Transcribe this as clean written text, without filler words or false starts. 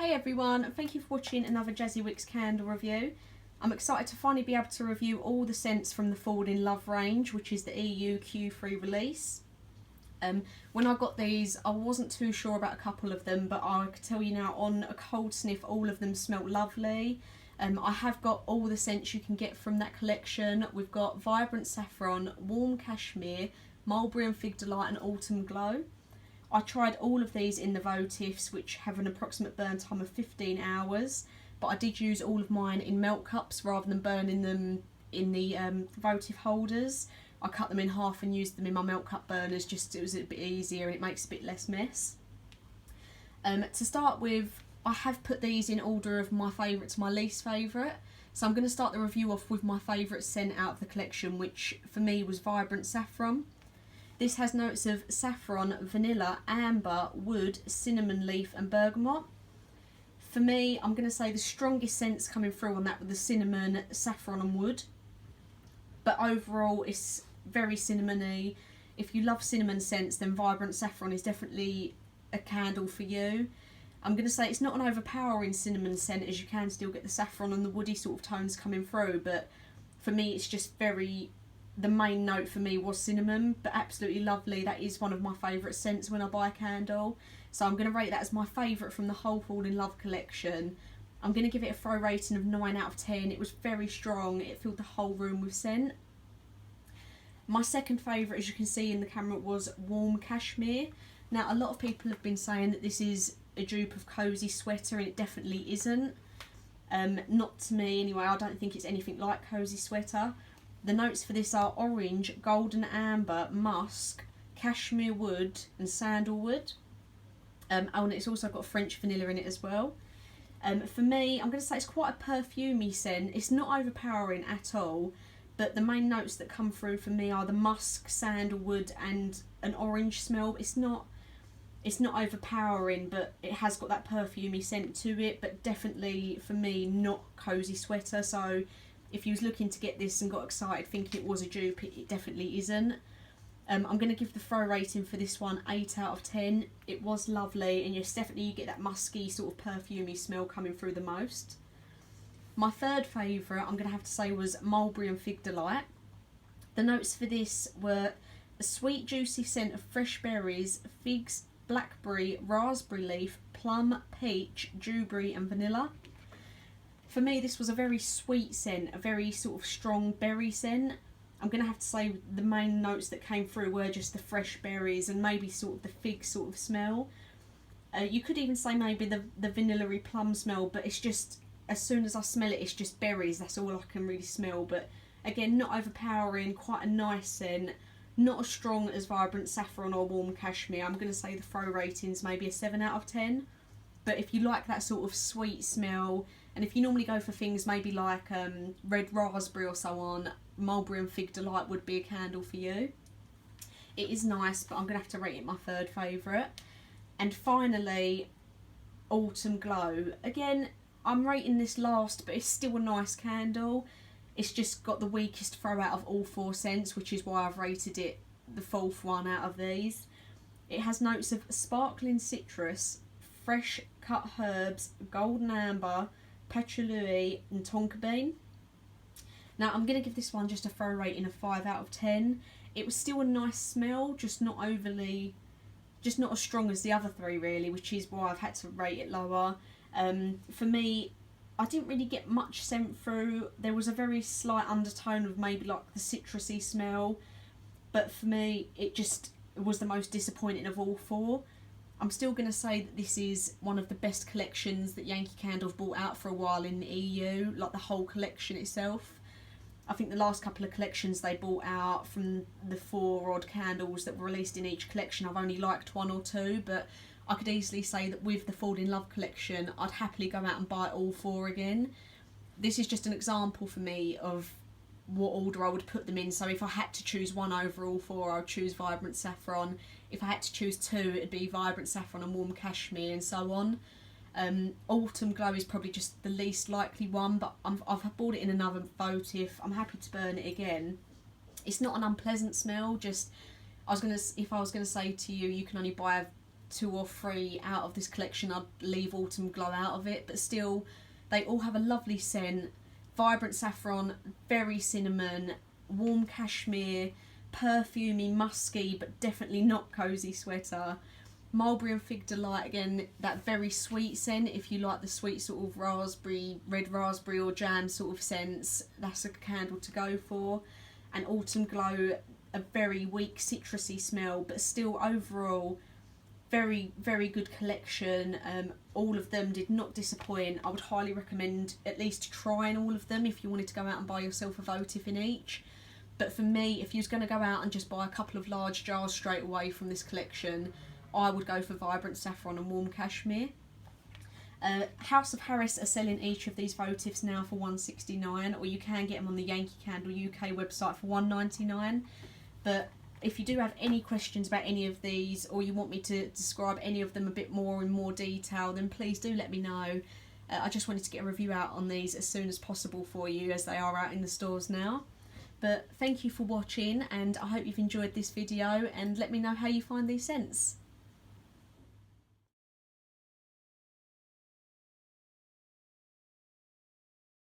Hey everyone, thank you for watching another Jazzy Wicks candle review. I'm excited to finally be able to review all the scents from the Fall in Love range, which is the EU Q3 release. When I got these, I wasn't too sure about a couple of them, but I could tell you now on a cold sniff, all of them smelt lovely. I have got all the scents you can get from that collection. We've got Vibrant Saffron, Warm Cashmere, Mulberry Fig Delight and Autumn Glow. I tried all of these in the votives, which have an approximate burn time of 15 hours, but I did use all of mine in melt cups rather than burning them in the votive holders. I cut them in half and used them in my melt cup burners, just it was a bit easier and it makes a bit less mess. To start with, I have put these in order of my favourite to my least favourite. So I'm going to start the review off with my favourite scent out of the collection, which for me was Vibrant Saffron. This has notes of saffron, vanilla, amber, wood, cinnamon leaf and bergamot. For me, I'm going to say the strongest scents coming through on that were the cinnamon, saffron and wood. But overall, it's very cinnamony. If you love cinnamon scents, then Vibrant Saffron is definitely a candle for you. I'm going to say it's not an overpowering cinnamon scent, as you can still get the saffron and the woody sort of tones coming through, but for me it's just very... The main note for me was cinnamon, but absolutely lovely. That is one of my favourite scents when I buy a candle. So I'm going to rate that as my favourite from the whole Fall in Love collection. I'm going to give it a throw rating of 9 out of 10. It was very strong. It filled the whole room with scent. My second favourite, as you can see in the camera, was Warm Cashmere. Now, a lot of people have been saying that this is a dupe of Cozy Sweater, and it definitely isn't. Not to me anyway. I don't think it's anything like Cozy Sweater. The notes for this are orange, golden amber, musk, cashmere wood and sandalwood. Oh, and it's also got French vanilla in it as well. For me, I'm going to say it's quite a perfumey scent. It's not overpowering at all, but the main notes that come through for me are the musk, sandalwood and an orange smell. It's not overpowering, but it has got that perfumey scent to it, but definitely for me not Cozy Sweater. So if you was looking to get this and got excited thinking it was a dupe, it definitely isn't. I'm going to give the throw rating for this one 8 out of 10. It was lovely, and yes, definitely you get that musky sort of perfumey smell coming through the most. My third favourite, I'm going to have to say, was Mulberry Fig Delight. The notes for this were a sweet juicy scent of fresh berries, figs, blackberry, raspberry leaf, plum, peach, dewberry and vanilla. For me, this was a very sweet scent, a very sort of strong berry scent. I'm going to have to say the main notes that came through were just the fresh berries and maybe sort of the fig sort of smell. You could even say maybe the vanilla-y plum smell, but it's just, as soon as I smell it, it's just berries. That's all I can really smell. But again, not overpowering, quite a nice scent. Not as strong as Vibrant Saffron or Warm Cashmere. I'm going to say the throw rating's maybe a 7 out of 10. But if you like that sort of sweet smell, and if you normally go for things maybe like red raspberry or so on, Mulberry Fig Delight would be a candle for you. It is nice, but I'm going to have to rate it my third favourite. And finally, Autumn Glow. Again, I'm rating this last, but it's still a nice candle. It's just got the weakest throw out of all 4 scents, which is why I've rated it the 4th one out of these. It has notes of sparkling citrus, fresh cut herbs, golden amber, patchouli and tonka bean. Now I'm going to give this one just a throw rating of 5 out of 10. It was still a nice smell, just not as strong as the other 3 really, which is why I've had to rate it lower. For me, I didn't really get much scent through. There was a very slight undertone of maybe like the citrusy smell, but for me it was the most disappointing of all 4. I'm still going to say that this is one of the best collections that Yankee Candle have brought out for a while in the EU, like the whole collection itself. I think the last couple of collections they brought out, from the 4 odd candles that were released in each collection, I've only liked 1 or 2, but I could easily say that with the Fall in Love collection, I'd happily go out and buy all 4 again. This is just an example for me of what order I would put them in. So if I had to choose one over all 4, I would choose Vibrant Saffron. If I had to choose 2, it'd be Vibrant Saffron and Warm Cashmere and so on. Autumn Glow is probably just the least likely one, but I've bought it in another votive. I'm happy to burn it again. It's not an unpleasant smell, just if I was gonna say to you, you can only buy 2 or 3 out of this collection, I'd leave Autumn Glow out of it, but still they all have a lovely scent. Vibrant Saffron, very cinnamon, warm Cashmere, perfumey, musky, but definitely not cosy sweater. Mulberry Fig Delight, again, that very sweet scent. If you like the sweet sort of raspberry, red raspberry or jam sort of scents, that's a candle to go for. And Autumn Glow, a very weak citrusy smell, but still overall very, very good collection. All of them did not disappoint. I would highly recommend at least trying all of them if you wanted to go out and buy yourself a votive in each. But for me, if you was going to go out and just buy a couple of large jars straight away from this collection, I would go for Vibrant Saffron and Warm Cashmere. House of Harris are selling each of these votives now for $1.69, or you can get them on the Yankee Candle UK website for $1.99. But if you do have any questions about any of these, or you want me to describe any of them a bit more in more detail, then please do let me know. I just wanted to get a review out on these as soon as possible for you, as they are out in the stores now. But thank you for watching, and I hope you've enjoyed this video, and let me know how you find these scents.